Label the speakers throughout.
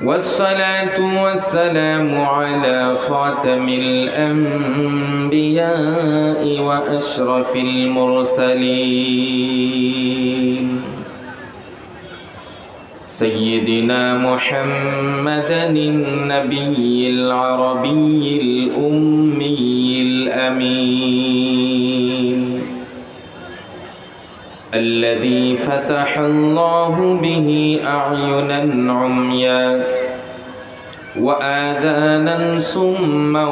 Speaker 1: والصلاة والسلام على خاتم الأنبياء وأشرف المرسلين سيدنا محمد النبي العربي الأمي الأمين الذي فتح الله به أعينا عميا وآذانا صما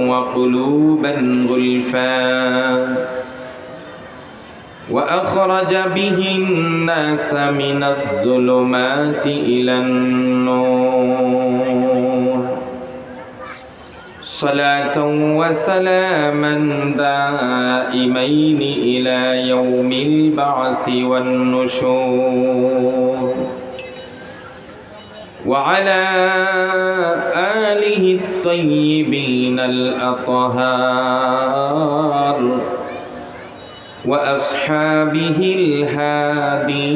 Speaker 1: وقلوبا غلفا وأخرج به الناس من الظلمات إلى النور صلاة وسلاما دائمين إلى يوم البعث والنشور وعلى آله الطيبين الأطهار وأصحابه الهادين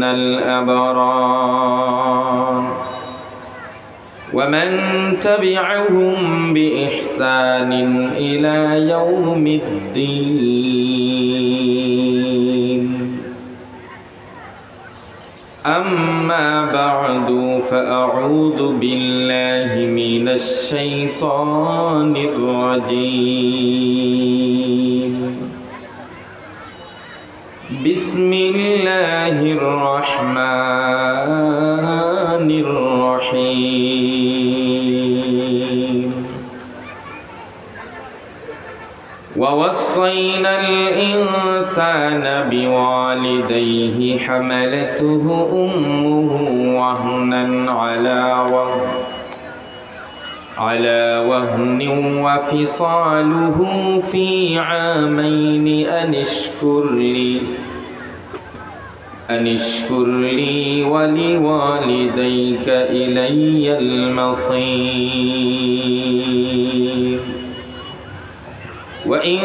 Speaker 1: الأبرار ومن تبعهم بإحسان إلى يوم الدين أما بعد فأعوذ بالله من الشيطان الرجيم بسم الله الرحمن الرحيم ووصينا الإنسان بوالديه حملته أمه وهنا على وهن وفصاله في عامين أن اشكر لي ولوالديك إلي المصير وإن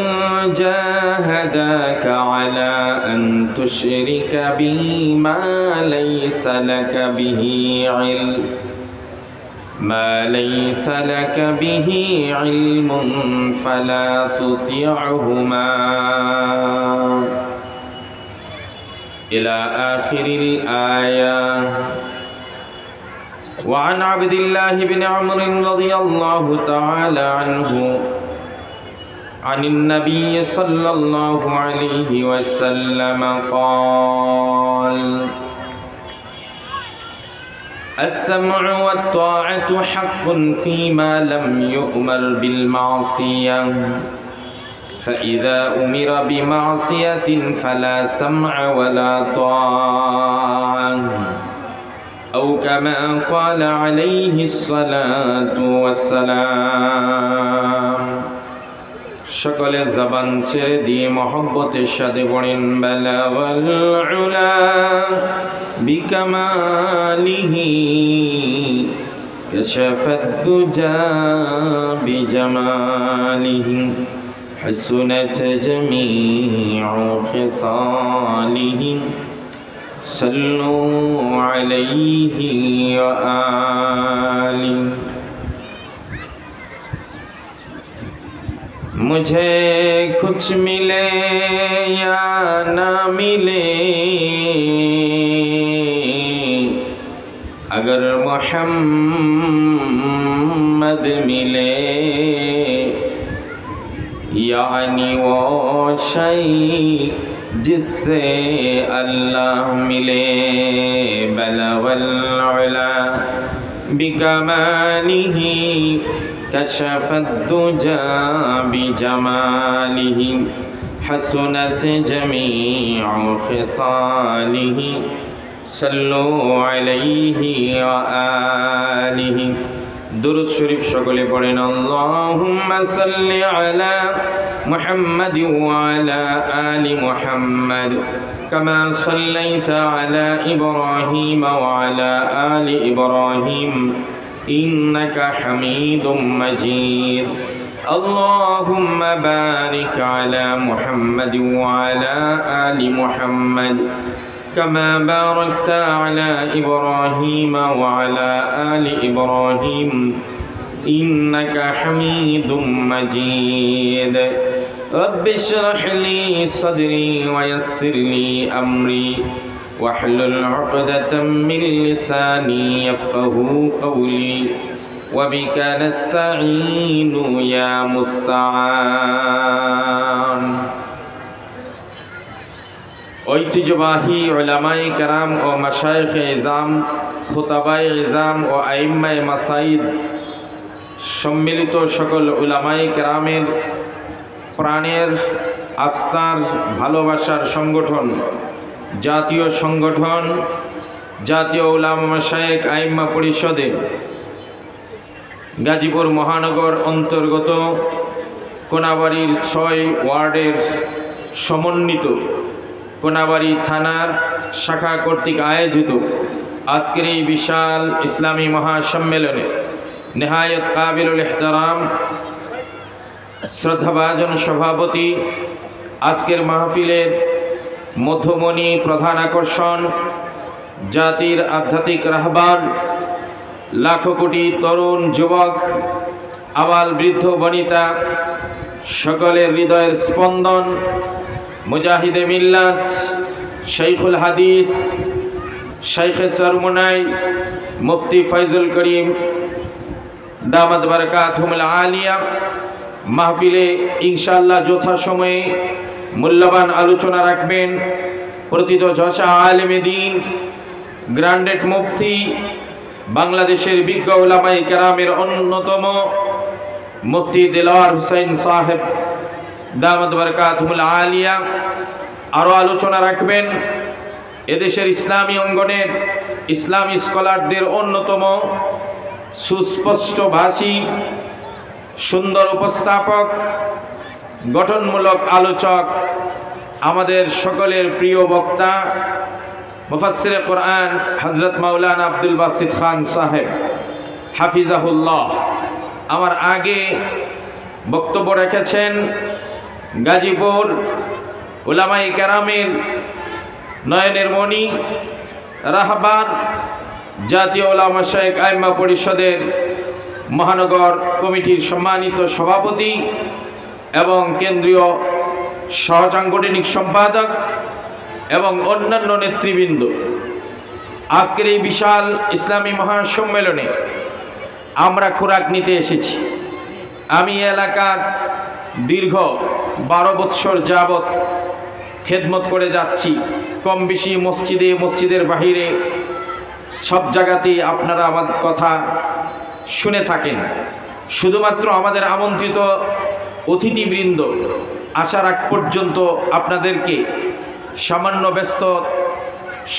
Speaker 1: جاهداك على أن تشرك بي ما ليس لك به علم فلا تطعهما إلى آخر الآية. وعن عبد الله بن عمرو رضي الله تعالى عنه عن النبي صلى الله عليه وسلم قال: السمع والطاعة حق فيما لم يؤمر بالمعصية، فإذا أمر بمعصية فلا سمع ولا طاعة، أو كما قال عليه الصلاة والسلام। সকলে জবান ছেড়ে দিয়ে মহব্বতের সাথে পড়েন বালাগাল উলা বিকামালিহি কাশাফাদ দুজা বিজামালিহি হাসুনাত জামিউ খিসালিহি সাল্লু আলাইহি ওয়া আলিহি। मुझे कुछ मिले या ना मिले, अगर मोहम्मद मिले, यानी वो शई जिससे अल्लाह मिले। बलगल उला बिकमालिही कशफत दुजा बिजमालिही हसनत जमीउ खिसालिही सल्लु अलैहि व आलिहि। दुरूद शरीफ सकले पढ़ेन अल्लाहुम्मा सल्लि अला मुहम्मद व अला आलि मुहम्मद कमा सल्लैता अला इब्राहीम व अला आलि इब्राहीम इन्नका हमीदुम मजीद। अल्लाहुम्मा बारिक अला मुहम्मद व अला आलि मुहम्मद كما باركت على إبراهيم وعلى آل إبراهيم إنك حميد مجيد رب اشرح لي صدري ويسر لي أمري واحلل عقدة من لساني يفقهوا قولي وبك نستعين يا مستعان ঐতিহ্যবাহী উলামায়ে কেরাম ও মাশায়েখে ইজাম, খুতাবায়ে ইজাম ও আইম্মায়ে মাসাইদ সম্মিলিত সকল উলামায়ে কেরামের প্রাণের আস্থার ভালোবাসার সংগঠন জাতীয় সংগঠন জাতীয় উলামা মাশায়েখ আইম্মা পরিষদের গাজীপুর মহানগর অন্তর্গত কোনাবাড়ির ৬ ওয়ার্ডের সমন্বিত কোনাবাড়ি থানার শাখা কর্তৃক আয়োজিত আজকের এই বিশাল ইসলামী মহাসম্মেলনে নেহায়েত কাবিলুল ইহতারাম শ্রদ্ধাভাজন সভাপতি, আজকের মাহফিলের মধ্যমণি, প্রধান আকর্ষণ, জাতির আধ্যাত্মিক রাহবার, লাখো কোটি তরুণ যুবক, আবাল বৃদ্ধ বনিতা, সকলের হৃদয়ের স্পন্দন, মুজাহিদে মিল্লাত, শাইখুল হাদিস, শাইখে সরমুনাই, মুফতি ফয়জুল করিম দামাত বারাকাতুহুল আলিয়া মাহফিলে ইনশাআল্লাহ যথাসময়ে মূল্যবান আলোচনা রাখবেন প্রথিত যশা আলেমে দ্বীন, গ্র্যান্ডেড মুফতি, বাংলাদেশের বিজ্ঞ উলামায়ে কেরামের অন্যতম মুফতি দেলোয়ার হোসেন সাহেব দামাত বারাকাতুহুল আলিয়া। আরও আলোচনা রাখবেন এদেশের ইসলামী অঙ্গনের ইসলামী স্কলারদের অন্যতম সুস্পষ্ট ভাষী, সুন্দর উপস্থাপক, গঠনমূলক আলোচক, আমাদের সকলের প্রিয় বক্তা মুফাসসিরে কোরআন হযরত মাওলানা আব্দুল বাসিত খান সাহেব হাফিজাহুল্লাহ। আমার আগে বক্তব্য রেখেছেন গাজীপুর উলামায়ে কেরামের নয়নের মণি, রাহবার, জাতীয় উলামা মাশায়েখ আইম্মা পরিষদের মহানগর কমিটির সম্মানিত সভাপতি এবং কেন্দ্রীয় সহসাংগঠনিক সম্পাদক এবং অন্যান্য নেতৃবৃন্দ, আজকের এই বিশাল ইসলামী মহাসম্মেলনে আমরা খোরাক নিতে এসেছি। আমি এলাকার দীর্ঘ 12 বৎসর যাবৎ খেদমত করে যাচ্ছি। কম বেশি মসজিদে, মসজিদের বাহিরে সব জায়গাতেই আপনারা আমার কথা শুনে থাকেন। শুধুমাত্র আমাদের আমন্ত্রিত অতিথিবৃন্দ আসার আগ পর্যন্ত আপনাদেরকে সামান্য ব্যস্ত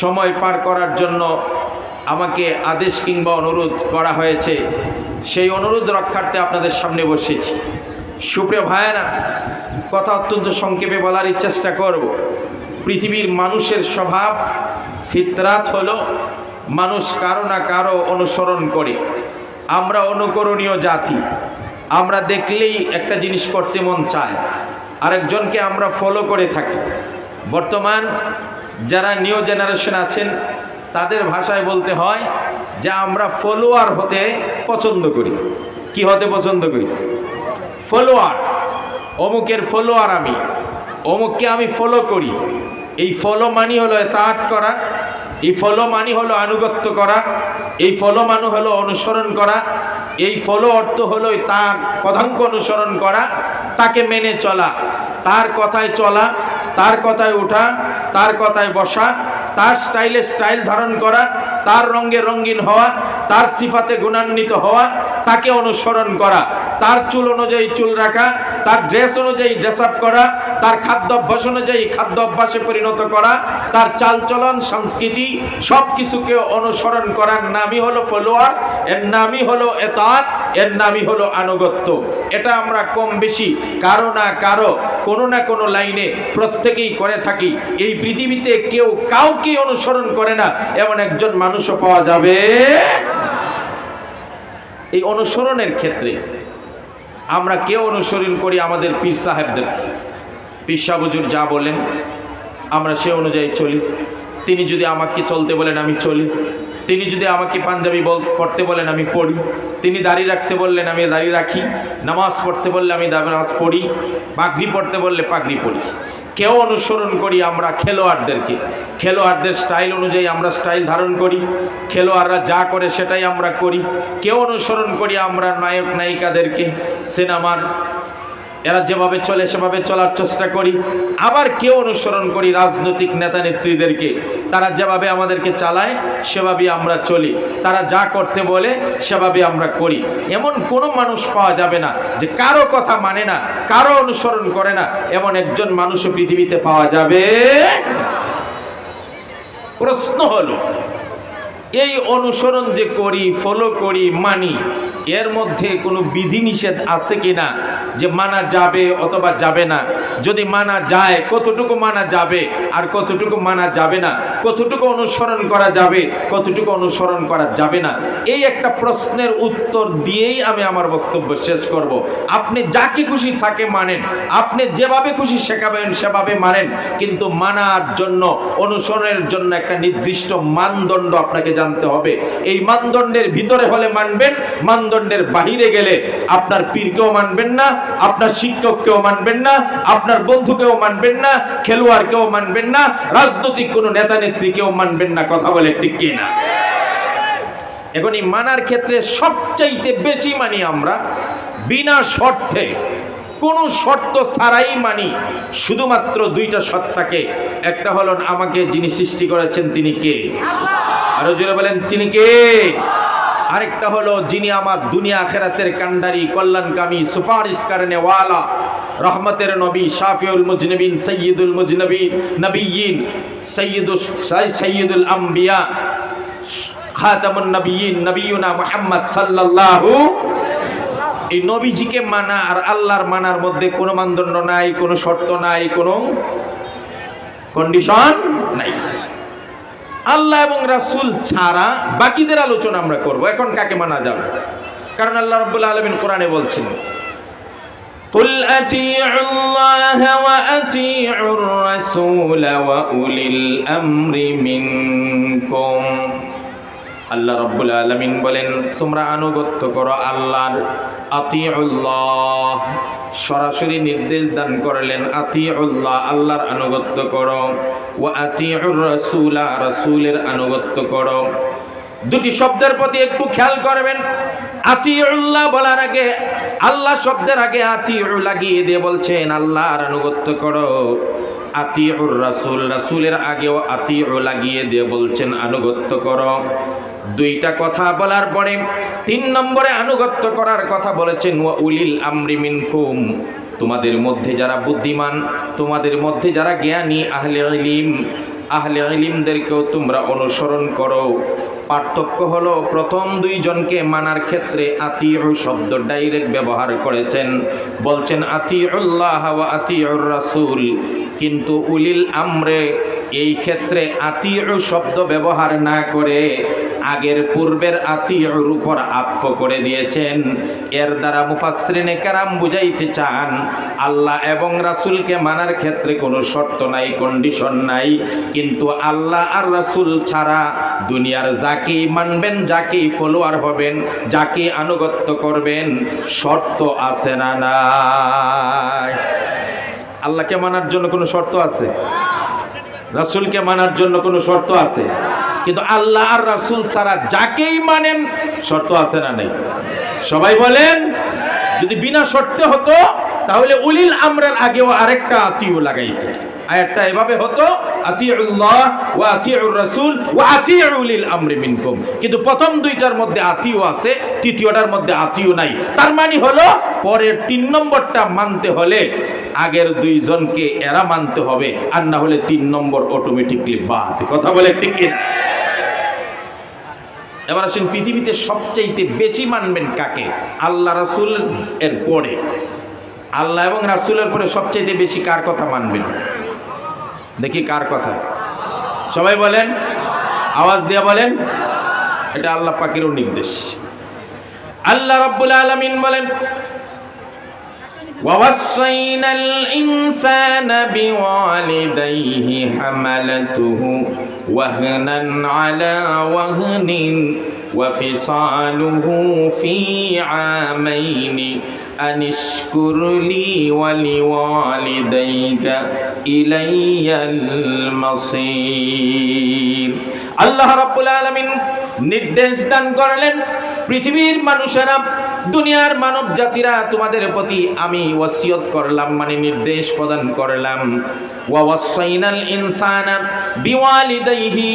Speaker 1: সময় পার করার জন্য আমাকে আদেশ কিংবা অনুরোধ করা হয়েছে। সেই অনুরোধ রক্ষার্থে আপনাদের সামনে বসেছি। সুপ্রিয় ভাইয়েরা, কথা অত্যন্ত সংক্ষেপে বলারই চেষ্টা করব। পৃথিবীর মানুষের স্বভাব, ফিতরাত হলো মানুষ কারো না কারো অনুসরণ করে। আমরা অনুকরণীয় জাতি। আমরা দেখলেই একটা জিনিস করতে মন চায়, আরেকজনকে আমরা ফলো করে থাকি। বর্তমান যারা নিউ জেনারেশন আছেন তাদের ভাষায় বলতে হয় যে আমরা ফলোয়ার হতে পছন্দ করি। কি হতে পছন্দ করি? ফলোয়ার। অমুকের ফলোয়ার আমি, অমুককে আমি ফলো করি। এই ফলো মানি হলো এতাআত করা, এই ফলো মানি হলো আনুগত্য করা, এই ফলো মানি হলো অনুসরণ করা, এই ফলো অর্থ হলো তার পদাঙ্ক অনুসরণ করা, তাকে মেনে চলা, তার কথায় চলা, তার কথায় ওঠা, তার কথায় বসা, তার স্টাইলে স্টাইল ধারণ করা, তার রঙে রঙিন হওয়া, তার সিফাতে গুণান্বিত হওয়া, তাকে অনুসরণ করা, তার চুল অনুযায়ী চুল রাখা, তার ড্রেস অনুযায়ী ড্রেস আপ করা, তার খাদ্য অভ্যাস অনুযায়ী খাদ্য অভ্যাসে পরিণত করা, তার চালচলন সংস্কৃতি সব কিছুকে অনুসরণ করার নামই হলো ফলোয়ার, এর নামই হলো এতাআত, এর নামই হলো আনুগত্য। এটা আমরা কম বেশি কারো না কারো কোনো না কোনো লাইনে প্রত্যেকেই করে থাকি। এই পৃথিবীতে কেউ কাউকে অনুসরণ করে না এমন একজন মানুষও পাওয়া যাবে। এই অনুসরণের ক্ষেত্রে আমরা কেউ অনুসরণ করি আমাদের পীর সাহেবদেরকে। পীর সাহেব হুজুর যা বলেন আমরা সে অনুযায়ী চলি। তিনি যদি আমাকে চলতে বলেন আমি চলি, তিনি যদি আমাকে পাঞ্জাবি পড়তে বলেন আমি পড়ি, তিনি দাড়ি রাখতে বললেন আমি দাড়ি রাখি, নামাজ পড়তে বললে আমি নামাজ পড়ি, পাগড়ি পড়তে বললে পাগড়ি পড়ি। কেউ অনুসরণ করি আমরা খেলোয়াড়দেরকে, খেলোয়াড়দের স্টাইল অনুযায়ী আমরা স্টাইল ধারণ করি, খেলোয়াড়রা যা করে সেটাই আমরা করি। কেউ অনুসরণ করি আমরা নায়ক নায়িকাদেরকে, সিনেমার এরা যেভাবে চলে সেভাবে চলার চেষ্টা করি। আবার কেউ অনুসরণ করি রাজনৈতিক নেতা নেত্রীদেরকে, তারা যেভাবে আমাদেরকে চালায় সেভাবেই আমরা চলি, তারা যা করতে বলে সেভাবে আমরা করি। এমন কোনো মানুষ পাওয়া যাবে না যে কারো কথা মানে না, কারো অনুসরণ করে না, এমন একজন মানুষও পৃথিবীতে পাওয়া যাবে। প্রশ্ন হলো এই অনুসরণ যে করি, ফলো করি, মানি, এর মধ্যে কোনো বিধিনিষেধ আছে কিনা যে মানা যাবে অথবা যাবে না? যদি মানা যায় কতটুকু মানা যাবে আর কতটুকু মানা যাবে না, কতটুকু অনুসরণ করা যাবে, কতটুকু অনুসরণ করা যাবে না, এই একটা প্রশ্নের উত্তর দিয়েই আমি আমার বক্তব্য শেষ করব। আপনি যাকে খুশি তাকে মানেন, আপনি যেভাবে খুশি শেখাবেন সেভাবে মানেন, কিন্তু মানার জন্য, অনুসরণের জন্য একটা নির্দিষ্ট মানদণ্ড আপনাকে জানতে হবে। এই মানদণ্ডের ভিতরে হলে মানবেন, মানদণ্ডের বাহিরে গেলে আপনার পীরকেও মানবেন না, আপনার শিক্ষককেও মানবেন না, আপনার বন্ধুকেও মানবেন না, খেলোয়াড়কেও মানবেন না, রাজনৈতিক কোনো নেতা নেত্রীকেও মানবেন না। কথা বলে ঠিক কি না? এখন এই মানার ক্ষেত্রে সবচাইতে বেশি মানি আমরা বিনা শর্তে, কোনো শর্ত ছাড়াই মানি। শুধুমাত্র দুইটা সত্তাকে, একটা হলো আমাকে যিনি সৃষ্টি করেছেন তিনি কে, আরো জোরে বলেন তিনি কে। আরেকটা হলো যিনি আমার দুনিয়া আখিরাতের কান্ডারি, কল্যাণকামী, সুপারিশ করনে ওয়ালা, রহমতের নবী, শাফিউল মুজনিবিন, সৈয়দুল মুজনবিন নবিয়িন, সৈয়দুল আম্বিয়া, খাতামুন নবিয়িন, নবিয়ুনা মুহাম্মদ সাল্লাল্লাহু। এই নবীজিকে মানা আর আল্লাহর মানার মধ্যে কোনো মানদণ্ড নাই, কোনো শর্ত নাই, কোনো কন্ডিশন নাই। আল্লাহ এবং রাসূল ছাড়া বাকিদের আলোচনা আমরা করব। এখন কাকে মানা যাবে? কারণ আল্লাহ রাব্বুল আলামিন কোরআনে বলছেন, কুল আতিউল্লাহ ওয়া আতিউর রাসূল ওয়া উলিল আমরি মিনকুম। আল্লাহ রাব্বুল আলামিন বলেন তোমরা আনুগত্য করো আল্লাহর। আতিউল্লাহ সরাসরি নির্দেশ দান করলেন, আতিউল্লাহ আল্লাহর আনুগত্য করো, ওয়া আতিউর রাসূল রাসূলের আনুগত্য করো। দুটি শব্দের প্রতি একটু খেয়াল করবেন। আতিউল্লাহ বলার আগে, আল্লাহ শব্দের আগে আতিউ লাগিয়ে দিয়ে বলছেন আল্লাহর আনুগত্য করো। আতিউর রাসূল, রাসূলের আগেও আতিউ লাগিয়ে দিয়ে বলছেন আনুগত্য করো। দুইটা কথা বলার পরে 3 নম্বরে আনুগত্য করার কথা বলেছেন ওয়া উলিল আমরি মিনকুম। তোমাদের মধ্যে যারা বুদ্ধিমান, তোমাদের মধ্যে যারা জ্ঞানী, আহলে ইলমদেরকেও তোমরা অনুসরণ করো। পার্থক্য হলো প্রথম দুইজনকে মানার ক্ষেত্রে আতিউ শব্দ ডাইরেক্ট ব্যবহার করেছেন, বলছেন আতিউল্লাহ ওয়া আতিউর রাসূল, কিন্তু উলিল আমরে এই ক্ষেত্রে আতিউ শব্দ ব্যবহার না করে আগের পূর্বের আতিউর উপর আতফ করে দিয়েছেন। এর দ্বারা মুফাসসিরিনে কেরাম বুঝাইতে চান আল্লাহ এবং রাসূলকে মানার ক্ষেত্রে কোনো শর্ত নাই, কন্ডিশন নাই, কিন্তু আল্লাহ আর রাসূল ছাড়া দুনিয়ার যাকে মানবেন, যাকে ফলোয়ার হবেন, যাকে আনুগত্য করবেন, শর্ত আছে না নাই? আল্লাহকে মানার জন্য কোনো শর্ত আছে? রাসূলকে মানার জন্য কোনো শর্ত আছে? কিন্তু আল্লাহ আর রাসূল ছাড়া যাকেই মানেন শর্ত আছে না নাই? সবাই বলেন। যদি বিনা শর্তে হতো তাহলে উলিল আমরের আগেও আরেকটা আতিউ লাগাইতো। আয়াতটা এভাবে হতো আতিউল্লাহ ওয়া আতিউর রাসূল ওয়া আতিউ উলিল আমরি মিনকুম। কিন্তু প্রথম দুইটার মধ্যে আতিউ আছে, তৃতীয়টার মধ্যে আতিউ নাই। তার মানে হলো পরের 3 নম্বরটা মানতে হলে আগের দুইজনকে এরা মানতে হবে, আর না হলে 3 নম্বর অটোমেটিকলি বাদ। কথা বলে ঠিক কি? এবার আসেন পৃথিবীতে সবচাইতে বেশি মানবেন কাকে? আল্লাহ রাসূল এর পরে, আল্লাহ এবং রাসূলের পরে সবচাইতে বেশি কার কথা মানবেন? দেখি কার কথা? সবাই বলেন, আওয়াজ দিয়ে বলেন। এটা আল্লাহ পাকেরও নির্দেশ। আল্লাহ রাব্বুল আলামিন বলেন وَوَصَّيْنَا الْإِنسَانَ بِوَالِدَيْهِ حَمَلَتْهُ ওয়াহনান আলা ওয়াহনিন ওয়া ফিসালুহু ফি আমাইনি আনিশকুর লি ওয়া লিওয়ালিদাইকা ইলাইয়াল মাসির। আল্লাহ রাব্বুল আলামিন নির্দেশ দান করলেন, পৃথিবীর মানুষেরা, দুনিয়ার মানব জাতিরা, তোমাদের প্রতি আমি ওয়াসিয়ত করলাম, মানে নির্দেশ প্রদান করলাম। ওয়া ওয়াসাইনাল ইনসানা বিওয়ালিদাইহি,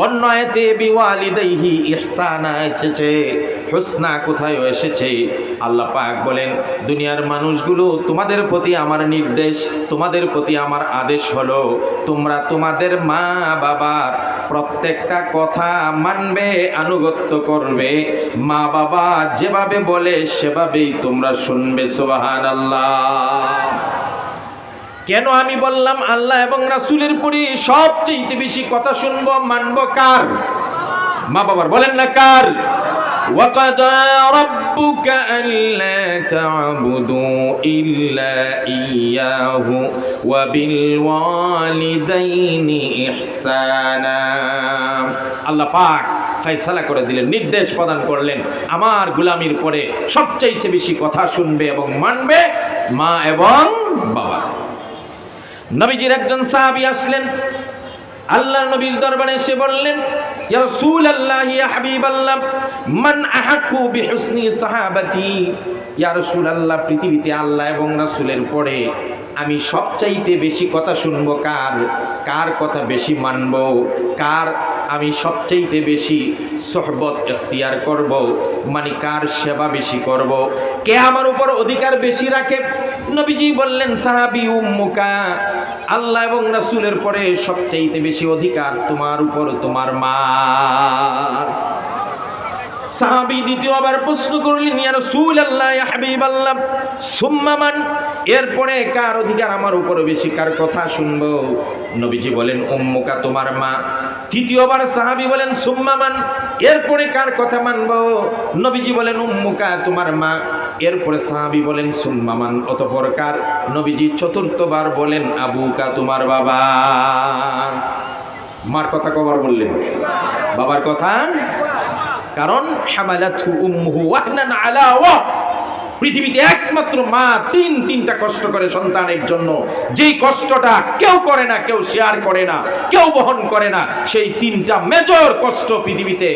Speaker 1: অন্য আয়াতে বিওয়ালিদাইহি ইহসানা এসেছে, হুসনা কোথায় এসেছে? আল্লাহ পাক বলেন, দুনিয়ার মানুষগুলো, তোমাদের প্রতি আমার নির্দেশ, তোমাদের প্রতি আমার আদেশ হলো, তোমরা তোমাদের মা বাবার প্রত্যেকটা কথা মানবে, আনুগত্য করবে। মা বাবা যেভাবে বলে সেভাবেই তোমরা শুনবে। সুবহানাল্লাহ। কেন আমি বললাম আল্লাহ এবং রাসূলের পরে সবচেয়ে বেশি কথা শুনবো, মানবো কার? মা বাবার। বলেন না কার? وَقَضَى رَبُّكَ أَلَّا تَعْبُدُوا إِلَّا إِيَّاهُ وَبِالْوَالِدَيْنِ إِحْسَانًا। আল্লাহ পাক ফয়সালা করে দিলেন, নির্দেশ প্রদান করলেন, আমার গোলামির পরে সবচাইতে বেশি কথা শুনবে এবং মানবে মা এবং বাবা। নবীজির একজন সাহাবী আসলেন, আল্লাহর নবীর দরবারে এসে বললেন, ইয়া রাসূলুল্লাহ, ইয়া হাবিবাল্লাহ, মান আহাক্কু বিহুসনি সাহাবাতি। ইয়া রাসূলুল্লাহ, পৃথিবীতে আল্লাহ এবং রাসূলের পরে আমি সবচাইতে বেশি কথা শুনবো কার? কার কথা বেশি মানব? কার আমি সবচাইতে বেশি সোহবত ইখতিয়ার করব? মানে কার সেবা বেশি করব? কে আমার উপর অধিকার বেশি রাখে? নবীজি বললেন, সাহাবী উম্মুকা, আল্লাহ এবং রাসূলের পরে সবচাইতে বেশি অধিকার তোমার উপর তোমার মা। সাহাবী দ্বিতীয়বার প্রশ্ন করলেন, ইয়া রাসূলুল্লাহ, ইয়া হাবিবাল্লাহ, সুম্মা মান? এরপরে কার অধিকার আমার উপর বেশি, কার কথা শুনবো? নবীজি বলেন, উম্মুকা, তোমার মা। তৃতীয়বার সাহাবী বলেন, সুম্মা মান? এরপরে কার কথা মানবো? নবীজি বলেন, উম্মুকা, তোমার মা। এরপরে সাহাবী বলেন, সুম্মা মান? অতঃপর কার? নবীজি চতুর্থবার বলেন, আবুকা, তোমার বাবা। মার কথা কবার বললেন? বাবার কথা। কারণ হামালাতহু উম্মুহু ওয়াহনান আলা ওয়াহন, পৃথিবীতে একমাত্র মা তিনটা কষ্ট করে সন্তানের জন্য, যেই কষ্টটা কেউ করে না, কেউ শেয়ার করে না, কেউ বহন করে না, সেই তিনটা মেজর কষ্ট পৃথিবীতে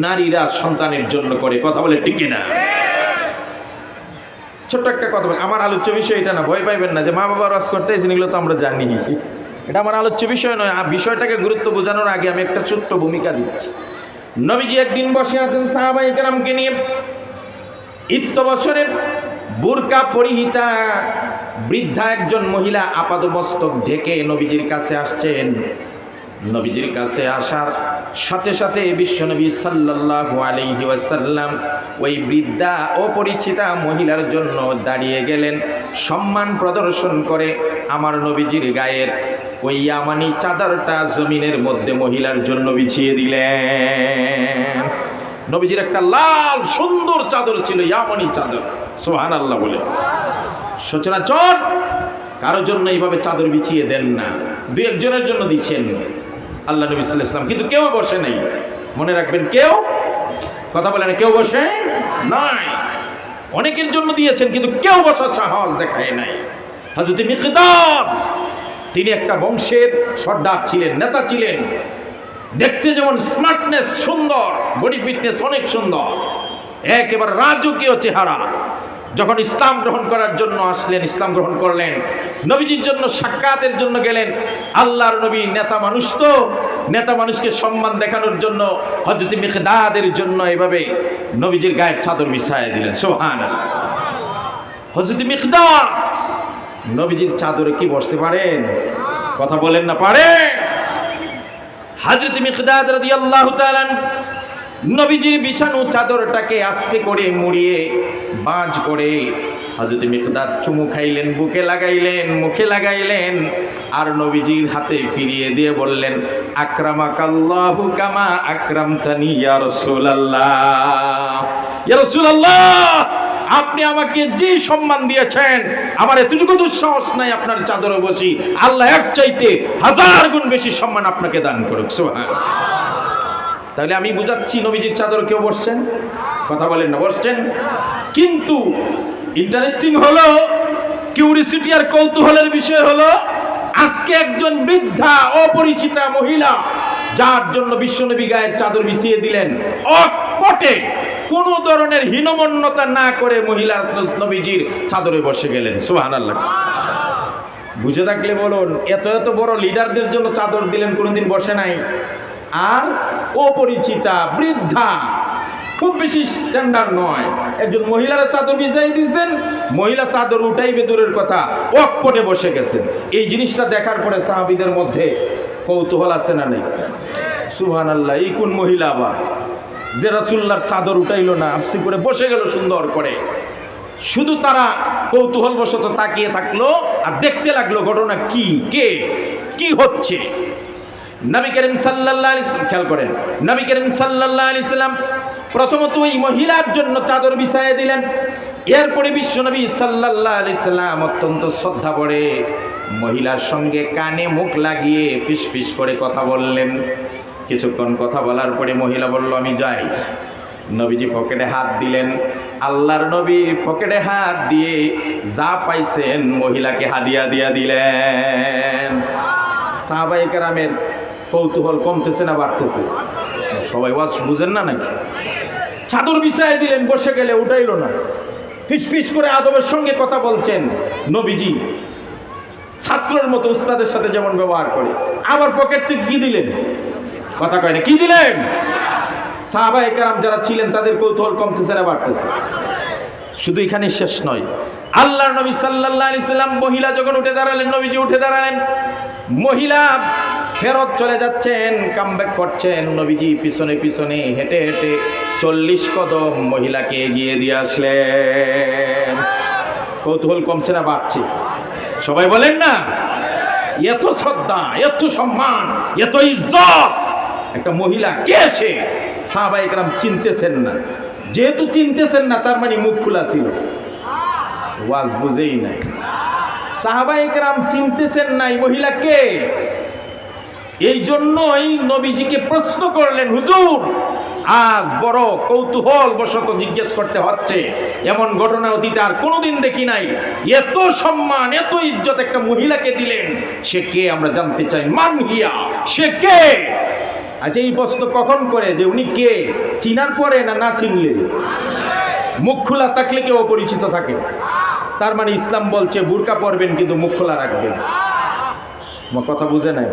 Speaker 1: নারীরা সন্তানের জন্য করে। কথা বলে ঠিক না? ছোট্ট একটা কথা বলি, আমার আলোচ্য বিষয় এটা না, ভয় পাইবেন না যে মা বাবার ওয়াজ করতে এসেছেন, এগুলো তো আমরা জানি, এটা আমার আলোচ্য বিষয় নয়। বিষয়টাকে গুরুত্ব বোঝানোর আগে আমি একটা ছোট্ট ভূমিকা দিচ্ছি। নবীজি একদিন বসে আছেন সাহাবায়ে কেরামকে নিয়ে, ইত্যবসরে বুরকা পরিহিতা বৃদ্ধা একজন মহিলা আপাদমস্তক ঢেকে নবীজির কাছে আসছেন। নবীজির কাছে আসার সাথে সাথে বিশ্বনবী সাল্লাল্লাহু আলাইহি ওয়াসাল্লাম ওই বৃদ্ধা অপরিচিতা মহিলার জন্য দাঁড়িয়ে গেলেন, সম্মান প্রদর্শন করে আমার নবীজির গায়ের ওই ইয়ামানি চাদরটা জমিনের মধ্যে মহিলার জন্য বিছিয়ে দিলেন। নবীজির একটা লাল সুন্দর চাদর ছিল, ইয়ামানি চাদর। সুবহানাল্লাহ বলে। সচরাচর কারোর জন্য এইভাবে চাদর বিছিয়ে দেন না, দুই একজনের জন্য দিচ্ছেন আল্লাহ নবী সাল্লাল্লাহু আলাইহি ওয়াসাল্লাম, কিন্তু কেউ বসে নাই। মনে রাখবেন, কেউ, কথা বলে না, কেউ বসে নাই। অনেকের জন্য দিয়েছেন কিন্তু কেউ বসার সাহস দেখায় নাই। হযরত মিকদাদ, তিনি একটা বংশের সর্দার ছিলেন, নেতা ছিলেন, দেখতে যেমন স্মার্টনেস সুন্দর, বডি ফিটনেস অনেক সুন্দর, একেবারে রাজকীয় চেহারা। যখন ইসলাম গ্রহণ করার জন্য আসলেন, ইসলাম গ্রহণ করলেন, নবীজির জন্য সাক্ষাতের জন্য গেলেন। আল্লাহর নবী নেতা মানুষ, তো নেতা মানুষকে সম্মান দেখানোর জন্য হযরত মিকদাদের জন্য এভাবে নবীজির গায়ের চাদর বিছায়া দিলেন। সুবহানাল্লাহ। হযরত মিকদাদ নবীজির চাদরে কি বসতে পারেন? কথা বলেন না, পারে? হযরত মিকদাদ রাদিয়াল্লাহু তাআলা নবীজির বিছানো চাদরটাকে আস্তে করে মুড়িয়ে বাজ করে হযরত মিকদাদ চুমু খাইলেন, বুকে লাগাইলেন, মুখে লাগাইলেন, আর নবীজির হাতে ফিরিয়ে দিয়ে বললেন, আকরামাকাল্লাহু কামা আকরামতানি ইয়া রাসূলুল্লাহ। ইয়া রাসূলুল্লাহ, আপনি আমাকে যে সম্মান দিয়েছেন, আমার এতটুকু দুঃসাহস নাই আপনার চাদরে বসি। আল্লাহ এক চাইতে 1000 গুণ বেশি সম্মান আপনাকে দান করুক। সুবহানাল্লাহ। তাহলে আমি বুঝাচ্ছি, নবীজির চাদরে কেউ বসছেন? কথা বলেন না, বসছেন। কিন্তু ইন্টারেস্টিং হলো, কিউরিসিটি আর কৌতূহলের বিষয় হলো, আজকে একজন বৃদ্ধা অপরিচিতা মহিলা, যার জন্য বিশ্বনবী গায়ের চাদর বিছিয়ে দিলেন, অকপটে কোনো ধরনের হীনমন্যতা না করে মহিলা নবীজির চাদরে বসে গেলেন। সুবহানাল্লাহ। বুঝে থাকলে বলুন, এত এত বড় লিডারদের জন্য চাদর দিলেন, কোনোদিন বসে নাই। আর অপরিচিতা বৃদ্ধা, খুব বেশি স্ট্যান্ডার্ড নয়, একজন মহিলারা চাদর বিছাই দিয়েছেন, মহিলা চাদর উঠাইবে দূরের কথা, অকপটে বসে গেছেন। এই জিনিসটা দেখার পরে সাহাবীদের মধ্যে কৌতূহল আছে না নেই? সুবহানাল্লাহ। এই কোন মহিলা আবার যে রাসূলুল্লাহর চাদর উঠাইলো না, আফসি করে বসে গেল সুন্দর করে। শুধু তারা কৌতূহল বশত তাকিয়ে থাকলো আর দেখতে লাগলো ঘটনা কি, কে কি হচ্ছে। নবী করিম সাল্লাল্লাহু আলাইহি ওয়াসাল্লাম, খেয়াল করেন, নবী করিম সাল্লাল্লাহু আলাইহি ওয়াসাল্লাম প্রথমত ওই মহিলার জন্য চাদর বিছাইয়ে দিলেন। এরপরে বিশ্বনবী সাল্লাল্লাহু আলাইহি ওয়াসাল্লাম অত্যন্ত শ্রদ্ধা করে মহিলার সঙ্গে কানে মুখ লাগিয়ে ফিসফিস করে কথা বললেন। কিছুক্ষণ কথা বলার পরে মহিলা বলল, আমি যাই। নবীজি পকেটে হাত দিলেন। আল্লাহর নবী পকেটে হাত দিয়ে যা পাইছেন মহিলাকে হাদিয়া দিয়া দিলেন। সাহাবায়ে কেরামের কৌতূহল কমতেছে না বাড়তেছে? সবাই ওয়াজ বুঝেন না নাকি? চাদর বিছায় দিলেন, বসে গেলে উঠাইল না, ফিসফিস করে আদবের সঙ্গে কথা বলছেন নবীজি, ছাত্রের মতো উস্তাদের সাথে যেমন ব্যবহার করে। আবার পকেট থেকে কি দিলেন? কথা কয় না, কি দিলেন? সাহাবায়ে কেরাম যারা ছিলেন তাদের কৌতূহল কমতেছে না বাড়তেছে? শুধু এখানে শেষ নয়, আল্লাহর নবী সাল্লাল্লাহু আলাইহি সাল্লাম মহিলা যখন উঠে দাঁড়ালেন, নবীজি উঠে দাঁড়ালেন, মহিলা ফেরত চলে যাচ্ছেন, কামব্যাক করছেন, নবীজি পিছনে পিছনে হেঁটে হেঁটে 40 কদম মহিলাকে এগিয়ে দিয়ে আসলেন। কৌতূহল কমছে না বাড়ছে? সবাই বলেন না? এত শ্রদ্ধা, এত সম্মান, এত ইজ্জত একটা মহিলা, কে সে? সাহাবায়ে কেরাম চিনতেছেন না। যেহেতু চিনতেছেন না, তার মানে মুখ খোলা ছিল, ওয়াজ বুঝেই নাই। সাহাবায়ে কেরাম চিনতেছেন না এই মহিলা কে। এই জন্যই নবীজিকে প্রশ্ন করলেন, হুজুর আজ বড় কৌতূহল বশত জিজ্ঞেস করতে হচ্ছে, এমন ঘটনা অতীতে আর কোনোদিন দেখি নাই। এত সম্মান, এত ইজ্জত একটা মহিলাকে দিলেন, সে কে আমরা জানতে চাই। মান হিয়া, সে কে? আচ্ছা, এই প্রশ্ন কখন করে যে উনি কে? চিনার পরে না না চিনলে? মুখ খোলা থাকলে কেউ অপরিচিত থাকে? তার মানে ইসলাম বলছে বুরকা পরবেন কিন্তু মুখ খোলা রাখবেন। আমার কথা বুঝে নাই?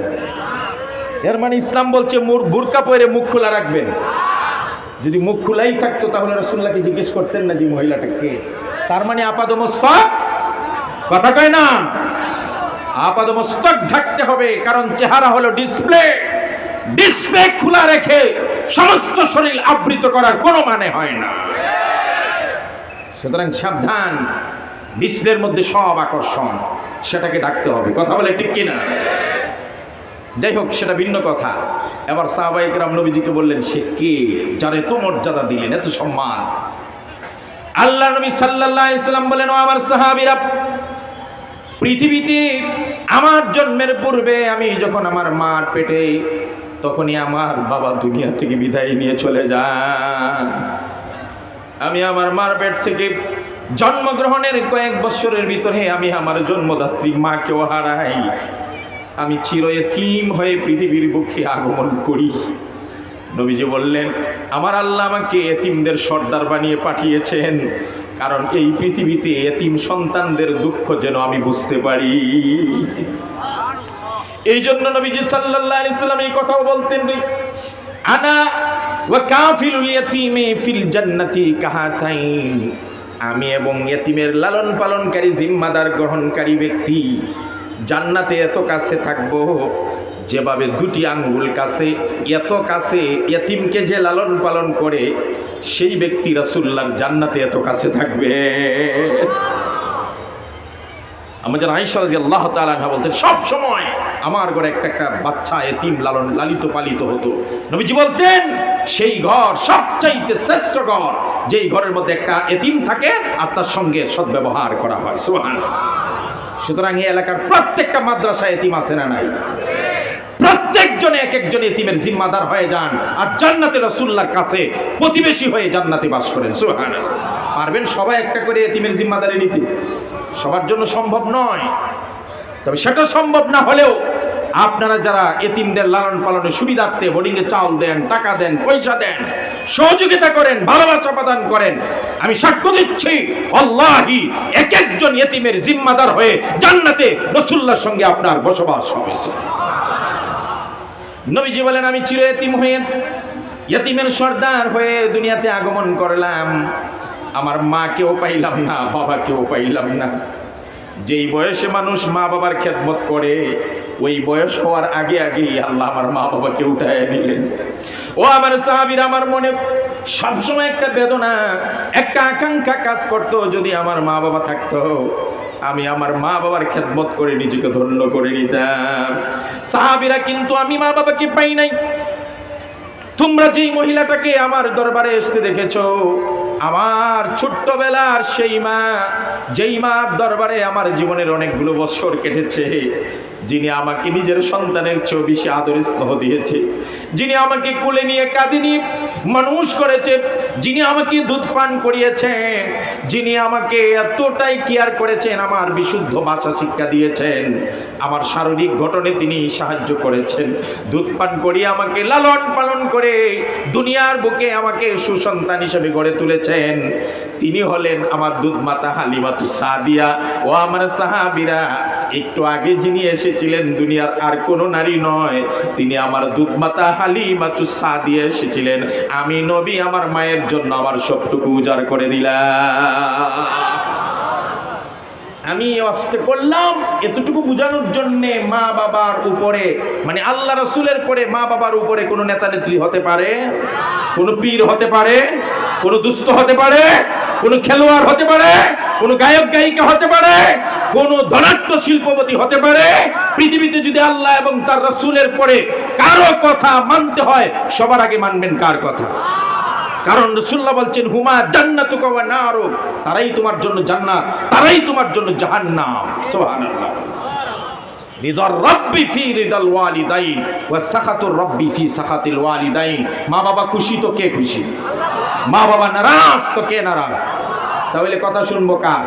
Speaker 1: এর মানে ইসলাম বলছে বুরকা পরে মুখ খোলা রাখবেন। যদি মুখ খোলাই থাকতো তাহলে রাসূলুল্লাহকে জিজ্ঞেস করতেন না যে মহিলাটা কে। তার মানে আপাদমস্তক, কথা কয় না, আপাদমস্তক ঢাকতে হবে, কারণ চেহারা হলো ডিসপ্লে। ডিসপ্লে খোলা রেখে সমস্ত শরীর আবৃত করার কোনো মানে হয় না। সুতরাং সাবধান, ডিসপ্লের মধ্যে সব আকর্ষণ, সেটাকে ডাকতে হবে। কথা বলে ঠিক কিনা? যাই হোক, সেটা ভিন্ন কথা। এবার সাহাবায়ে কেরাম নবীজিকে বললেন, সে কে যার এত মর্যাদা দিলেন, এত সম্মান? আল্লাহ নবী সাল্লাল্লাহু আলাইহি সাল্লাম বলেন, ও আমার সাহাবীরা, পৃথিবীতে আমার জন্মের পূর্বে আমি যখন আমার মার পেটে, তখনই আমার বাবা দুনিয়া থেকে বিদায় নিয়ে চলে যান। আমি আমার মার পেট থেকে জন্মগ্রহণের কয়েক বছরের ভিতরে আমি আমার জন্মদাত্রী মাকেও হারাই। আমি চির এতিম হয়ে পৃথিবীর বুকে আগমন করি। নবীজি বললেন, আমার আল্লাহ আমাকে এতিমদের সর্দার বানিয়ে পাঠিয়েছেন, কারণ এই পৃথিবীতে এতিম সন্তানদের দুঃখ যেন আমি বুঝতে পারি। এই জন্য নবীজি সাল্লাল্লাহু আলাইহি সাল্লাম এই কথাও বলতেন, আনা ওয়া কাফিলুল ইয়াতীমি ফিল জান্নাতি কাহাতাইন, আমি এবং ইতিমের লালন পালনকারী জিম্মাদার গ্রহণকারী ব্যক্তি জান্নাতে এত কাছে থাকবো, যেভাবে দুটি আঙ্গুল কাছে, এত কাছে ইতিমকে যে লালন পালন করে সেই ব্যক্তি রাসূলুল্লাহর জান্নাতে এত কাছে থাকবে। আমাদের আয়েশা রাদিয়াল্লাহু তাআলা আনহা বলতেন, সব সময় আমার ঘরে একটা একটা বাচ্চা এতিম লালিত পালিত হতো। নবীজি বলতেন, সেই ঘর সবচাইতে শ্রেষ্ঠ ঘর, যেই ঘরের মধ্যে একটা এতিম থাকে আর তার সঙ্গে সদ্ব্যবহার করা হয়। সুবহানাল্লাহ। সুতরাং এই এলাকার প্রত্যেকটা মাদ্রাসায় এতিম আছে না নাই? প্রত্যেকজনে এক একজন এতিমের জিম্মাদার হয়ে যান আর জান্নাতে রাসূলুল্লাহর কাছে প্রতিবেশী হয়ে জান্নাতে বাস করেন। সুবহানাল্লাহ। পারবেন সবাই একটা করে এতিমের জিম্মাদারি নিতে? সবার জন্য সম্ভব নয়, তবে সেটা সম্ভব না হলেও আপনারা যারা এতিমদের লালন পালনে সুবিধার্থে বোর্ডিংয়ে চাউল দেন, টাকা দেন, পয়সা দেন, সহযোগিতা করেন, ভালোবাসা প্রদান করেন, আমি সাক্ষ্য দিচ্ছি আল্লাহি এক একজন এতিমের জিম্মাদার হয়ে জান্নাতে রাসূলুল্লাহর সঙ্গে আপনার বসবাস হবে। নবীজি বলেন, আমি চির এতিম হয়ে এতিমের সর্দার হয়ে দুনিয়াতে আগমন করলাম। আমার মাকেও পাইলাম না, বাবাকেও পাইলাম না। যেই বয়সে মানুষ মা বাবার খেদমত করে ওই বয়স হওয়ার আগে আগেই আল্লাহ আমার মা বাবাকে উঠায় নিলেন। ও আমার সাহাবীরা, আমার মনে সবসময় একটা বেদনা, একটা আকাঙ্ক্ষা কাজ করতো, যদি আমার মা বাবা থাকতো আমি আমার মা বাবার খেদমত করে নিজেকে ধন্য করে নিতাম। সাহাবীরা, কিন্তু আমি মা বাবাকে পাই নাই। তোমরা যেই মহিলাটাকে আমার দরবারে আসতে দেখেছো, আমার ছোট্টবেলার সেই মা, যেই মার দরবারে আমার জীবনের অনেকগুলো বছর কেটেছে, যিনি আমাকে নিজের সন্তানের চেয়ে বেশি আদর স্নেহ দিয়েছে, যিনি আমাকে কোলে নিয়ে কাঁধে নিয়ে মানুষ করেছে, যিনি আমাকে দুধ পান করিয়েছেন, যিনি আমাকে এতটাই কেয়ার করেছেন, আমার বিশুদ্ধ ভাষা শিক্ষা দিয়েছেন, আমার শারীরিক গঠনে তিনি সাহায্য করেছেন, দুধ পান করিয়ে আমাকে লালন পালন করে দুনিয়ার বুকে আমাকে সুসন্তান হিসেবে গড়ে তুলেছেন, তিনি হলেন আমার দুধ মাতা হালিমাতুস সাদিয়া। ও আমার সাহাবীরা, একটু আগে যিনি এসেছিলেন দুনিয়ার আর কোনো নারী নয়, তিনি আমার দুধ মাতা হালিমাতুস সাদিয়া এসেছিলেন। আমি নবী আমার মায়ের জন্য আমার সবটুকু উজাড় করে দিলাম। আমি অস্তে করলাম এতটুকু বোঝানোর জন্যে মা বাবার উপরে, মানে আল্লাহ রাসূলের পরে মা বাবার উপরে কোনো নেতা নেত্রী হতে পারে, কোনো পীর হতে পারে, কোনো দুস্থ হতে পারে, কোনো খেলোয়াড় হতে পারে, কোনো গায়ক গায়িকা হতে পারে, কোনো ধনাঢ্য শিল্পপতি হতে পারে। পৃথিবীতে যদি আল্লাহ এবং তার রাসূলের পরে কারো কথা মানতে হয়, সবার আগে মানবেন কার কথা? কারণ রাসূলুল্লাহ বলছেন, হুমা জান্নাতুকা ওয়া নারুক, তারাই তোমার জন্য জান্নাত, তারাই তোমার জন্য জাহান্নাম। সুবহানাল্লাহ। রিদার রাব্বি ফি রিদাল ওয়ালিদাইন ওয়া সাখাতুর রাব্বি ফি সাখাতিল ওয়ালিদাইন। মা বাবা খুশি তো কে খুশি? মা বাবা নারাজ তো কে নারাজ? তাহলে কথা শুনবো কার?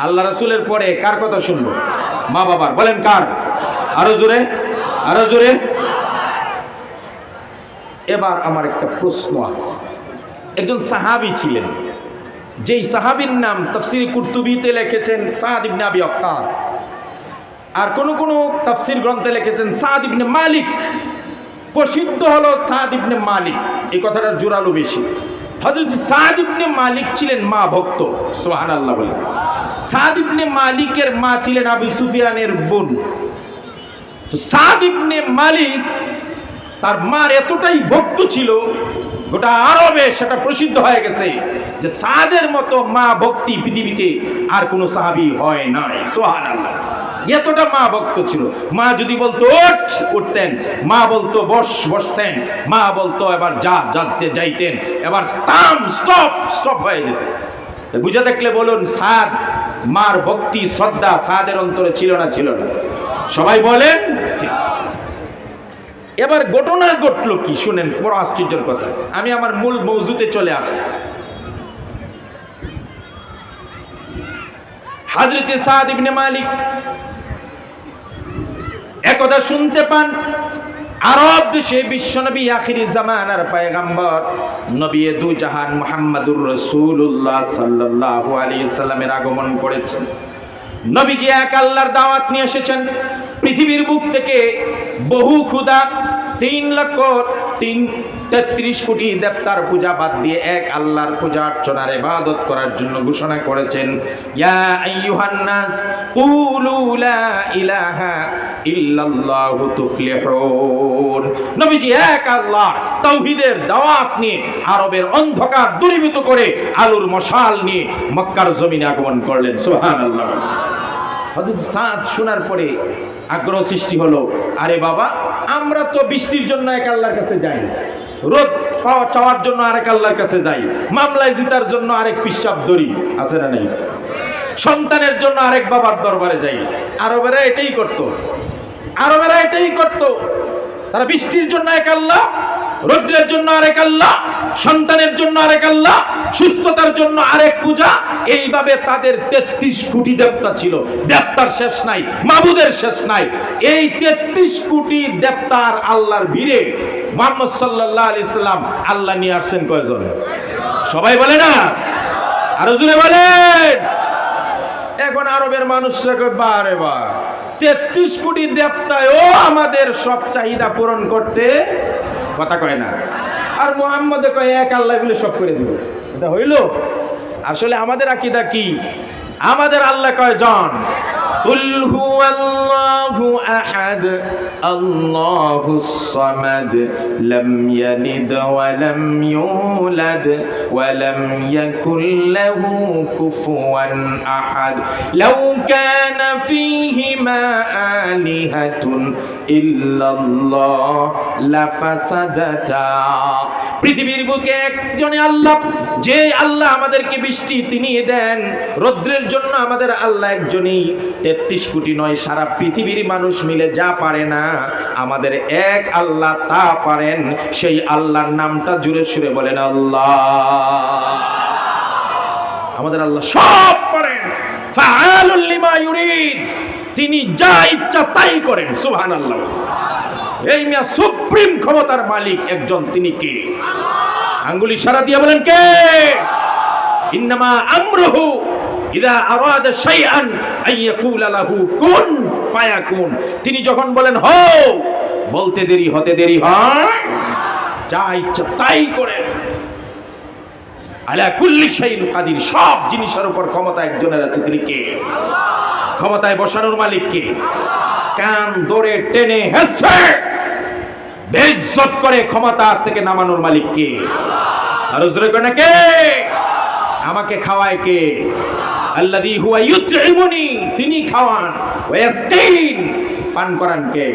Speaker 1: আল্লাহ রাসূলের পরে কার কথা শুনবো? মা বাবার। বলেন কার? আরো জোরে, আরো জোরে। এবার আমার একটা প্রশ্ন আছে। একজন সাহাবী ছিলেন, যেই সাহাবীর নাম তাফসীর কুরতুবীতে লিখেছেন সাদ ইবনে আবি ওয়াক্কাস, আর কোন কোন তাফসীর গ্রন্থে লিখেছেন সাদ ইবনে মালিক। প্রসিদ্ধ হলো সাদ ইবনে মালিক, এই কথাটার জোরালো বেশি। হযরত সাদ ইবনে মালিক ছিলেন মা ভক্ত। সুবহানাল্লাহ বলে। সাদ ইবনে মালিকের মা ছিলেন আবু সুফিয়ানের বোন। তো সাদ ইবনে মালিক তার মার এতটাই ভক্ত ছিল, গোটা আরবে সেটা প্রসিদ্ধ হয়ে গেছে যে সাদের মতো মা ভক্তি পৃথিবীতে আর কোনো সাহাবী হয় নাই। সুবহানাল্লাহ। এতটা মা ভক্ত ছিল। মা যদি বলতো ওঠ, উঠতেন, মা বলতো বস, বসতেন, মা বলতো এবার যা, যাইতেন, এবার স্টপ হয়ে যেতেন। বুঝে দেখলে বলুন, সাদ মার ভক্তি শ্রদ্ধা সাদের অন্তরে ছিল না? ছিল না? সবাই বলেন। এবার ঘটনা ঘটলো কি শুনেন, বড় আশ্চর্যের কথা। আমি আমার মূল মওজুতে চলে আসছি। হযরত সাদ ইবনে মালিক একদা শুনতে পান আরব দেশে বিশ্বনবী আখিরি জামানার পয়গম্বর নবী দু জাহান মুহাম্মদুর রাসূলুল্লাহ সাল্লাল্লাহু আলাইহি সাল্লামের আগমন করেছেন। নবীজি এক আল্লাহর দাওয়াত নিয়ে এসেছেন। পৃথিবীর বুক থেকে বহু খোদা 3,33 কোটি দেবতার পূজা বাদ দিয়ে এক আল্লাহর পূজা অর্চনার ইবাদত করার জন্য ঘোষণা করেছেন, ইয়া আইয়ুহান নাস কুলু লা ইলাহা ইল্লাল্লাহু তুফলিহুন। নবীজি এক আল্লাহ তাওহীদের দাওয়াত নিয়ে আরবের অন্ধকার দূরীভূত করে আলোর মশাল নিয়ে মক্কার জমিনে আগমন করলেন। সুবহানাল্লাহ। হযরত সাদ শোনার পরে আগ্রহ সৃষ্টি হলো, আরে বাবা, আমরা তো বৃষ্টির জন্য এক আল্লাহর কাছে যাই, রোদ পাওয়া চাওয়ার জন্য আরেক আল্লাহর কাছে যাই, মামলায় জিতার জন্য আরেক পিশাব ধরি, আছে না নাই? সন্তানের জন্য আরেক বাবার দরবারে যাই। আরবেরা এটাই করত, আরবেরা এটাই করত। তারা বৃষ্টির জন্য এক আল্লাহ, রৌদ্রের জন্য আরেক আল্লাহ, সন্তানের জন্য আরেক আল্লাহ, সুস্থতার জন্য আরেক পূজা। এইভাবে তাদের 33 কোটি দেবতা ছিল। দেবতার শেষ নাই, মাবুদের শেষ নাই। এই 33 কোটি দেবতার আল্লাহর ভিড়ে মুহাম্মদ সাল্লাল্লাহু আলাইহি সাল্লাম আল্লাহ নিয়ে আসছেন কয়জন? সবাই বলে না, আরো জোরে বলেন। এখন আরবের মানুষরা কয় বারে বা 33 কোটি দেবতায়ও আমাদের সব চাহিদা পূরণ করতে কথা কয় না, আর মুহাম্মদে কয় এক আল্লাহ বলে সব করে দিল। এটা হইল? আসলে আমাদের আকীদা কি? আমাদের আল্লাহ কয়জন? কুল হুয়াল্লাহু আহাদ আল্লাহুস সামাদ লাম ইয়ালিদ ওয়া লাম ইউলাদ ওয়া লাম ইয়াকুল লাহু কুফুয়ান আহাদ লাউ কানা ফীহিমা আলিহাতুন ইল্লাল্লাহ লাফাসাদাতা। পৃথিবীর বুকে একজনই আল্লাহ, যে আল্লাহ আমাদেরকে বৃষ্টি তিনি দেন, রৌদ্রের জন্য আমাদের আল্লাহ একজনই। 33 কোটি নয়, সারা পৃথিবীর মানুষ মিলে যা পারে না আমাদের এক আল্লাহ তা পারেন। সেই আল্লাহর নামটা জুড়ে সুরে বলেন আল্লাহ। আমাদের আল্লাহ সব পারেন, ফাআলুল লিমা ইউরিদ, তিনি যা ইচ্ছা তাই করেন। সুবহানাল্লাহ। এই মিয়া সুপ্রিম ক্ষমতার মালিক একজন, তিনি কে? আঙ্গুল ইশারা দিয়ে বলেন কে? ইন্নামা আমরুহু ইযা আরাদা শাইআন আইয়াকুলা লাহু কুন ফায়াকুন। তিনি যখন বলেন হও, বলতে দেরি হতে দেরি হয়, যা ইচ্ছা তাই করেন। আলা কুল্লি শাইইন কাদির, সব জিনিসের উপর ক্ষমতা একজনের আছে, তিনি কে? ক্ষমতায় বসানোর মালিক কে? কান ধরে টেনে হেসে বেইজ্জত করে ক্ষমতা থেকে নামানোর মালিক কে? আর জোরে কোন কে? আমাকে খাওয়ায় কে? আল্লাযী হুয়া ইউতঈমুনি, তিনি খাওয়ান। ওয়া ইয়াসকিন, পান করান কে?